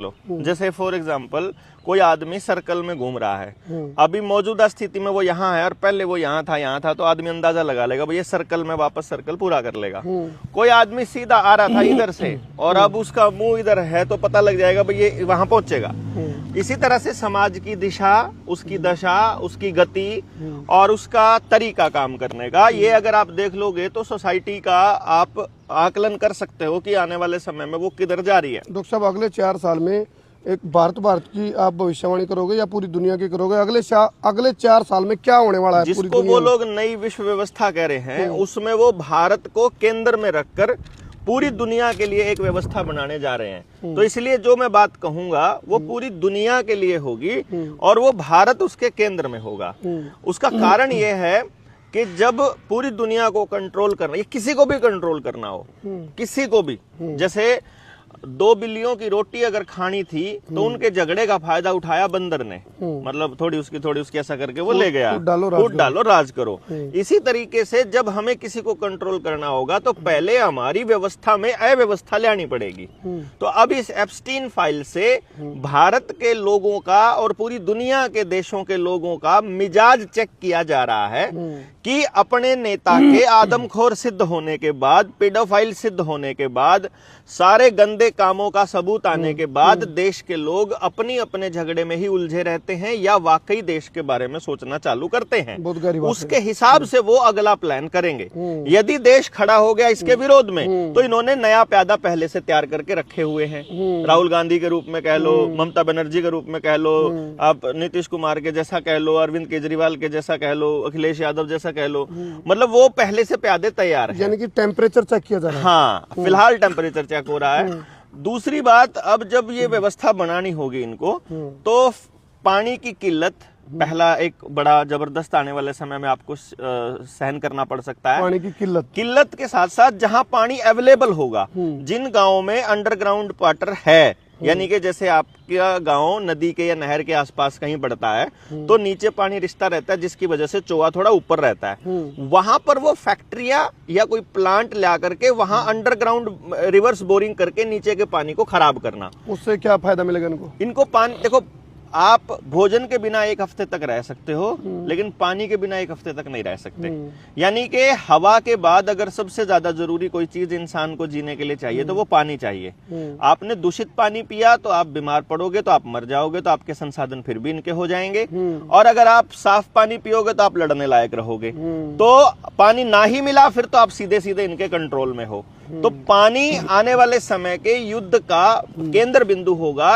लो, जैसे for example कोई आदमी सर्कल में घूम रहा है, अभी मौजूदा स्थिति में वो यहाँ है और पहले वो यहाँ था, तो आदमी अंदाजा लगा लेगा भाई ये सर्कल में वापस सर्कल पूरा कर लेगा। कोई आदमी सीधा आ रहा था इधर से और अब उसका मुंह इधर है तो पता लग जाएगा भाई ये वहां पहुंचेगा। इसी तरह से समाज की दिशा, उसकी दशा, उसकी गति और उसका तरीका काम करने का, ये अगर आप देख लोगे तो सोसाइटी का आप आकलन कर सकते हो कि आने वाले समय में वो किधर जा रही है। डॉक्टर साहब, अगले 4 साल में एक भारत की आप भविष्यवाणी करोगे या पूरी दुनिया की करोगे? अगले 4 साल में क्या होने वाला है? जिसको वो लोग नई विश्व व्यवस्था कह रहे हैं, उसमें वो भारत को केंद्र में रखकर पूरी दुनिया के लिए एक व्यवस्था बनाने जा रहे हैं। तो इसलिए जो मैं बात कहूंगा वो पूरी दुनिया के लिए होगी और वो भारत उसके केंद्र में होगा। उसका कारण ये है कि जब पूरी दुनिया को कंट्रोल करना, ये किसी को भी कंट्रोल करना हो, किसी को भी, जैसे 2 बिल्लियों की रोटी अगर खानी थी तो उनके झगड़े का फायदा उठाया बंदर ने, मतलब थोड़ी उसकी ऐसा करके वो ले गया, फूट डालो राज करो। इसी तरीके से जब हमें किसी को कंट्रोल करना होगा तो पहले हमारी व्यवस्था में अव्यवस्था लानी पड़ेगी। तो अब इस एप्स्टीन फाइल से भारत के लोगों का और पूरी दुनिया के देशों के लोगों का मिजाज चेक किया जा रहा है कि अपने नेता के आदमखोर सिद्ध होने के बाद, पेडोफाइल सिद्ध होने के बाद, सारे गंदे कामों का सबूत आने के बाद देश के लोग अपनी अपने झगड़े में ही उलझे रहते हैं या वाकई देश के बारे में सोचना चालू करते हैं। उसके हिसाब से वो अगला प्लान करेंगे। यदि देश खड़ा हो गया इसके विरोध में तो इन्होंने नया प्यादा पहले से तैयार करके रखे हुए हैं। राहुल गांधी के रूप में कह लो, ममता बनर्जी के रूप में कह लो, आप नीतीश कुमार के जैसा कह लो, अरविंद केजरीवाल के जैसा कह लो, अखिलेश यादव जैसा कह लो, मतलब वो पहले से प्यादे तैयार है। यानी कि टेम्परेचर चेक किया जा रहा है। हाँ, फिलहाल टेम्परेचर चेक हो रहा है। दूसरी बात, अब जब ये व्यवस्था बनानी होगी इनको तो पानी की किल्लत पहला एक बड़ा जबरदस्त आने वाले समय में आपको सहन करना पड़ सकता है। पानी की किल्लत के साथ साथ जहां पानी अवेलेबल होगा, जिन गांवों में अंडरग्राउंड वाटर है, यानी कि जैसे आपका गांव नदी के या नहर के आसपास कहीं पड़ता है तो नीचे पानी रिश्ता रहता है जिसकी वजह से चोआ थोड़ा ऊपर रहता है, वहां पर वो फैक्ट्रिया या कोई प्लांट ला करके वहां अंडरग्राउंड रिवर्स बोरिंग करके नीचे के पानी को खराब करना। उससे क्या फायदा मिलेगा इनको? पानी देखो, आप भोजन के बिना 1 हफ्ते तक रह सकते हो लेकिन पानी के बिना 1 हफ्ते तक नहीं रह सकते। यानी कि हवा के बाद अगर सबसे ज्यादा जरूरी कोई चीज इंसान को जीने के लिए चाहिए तो वो पानी चाहिए। आपने दूषित पानी पिया तो आप बीमार पड़ोगे, तो आप मर जाओगे, तो आपके संसाधन फिर भी इनके हो जाएंगे। और अगर आप साफ पानी पियोगे तो आप लड़ने लायक रहोगे। तो पानी ना ही मिला फिर तो आप सीधे सीधे इनके कंट्रोल में हो। तो पानी आने वाले समय के युद्ध का केंद्र बिंदु होगा।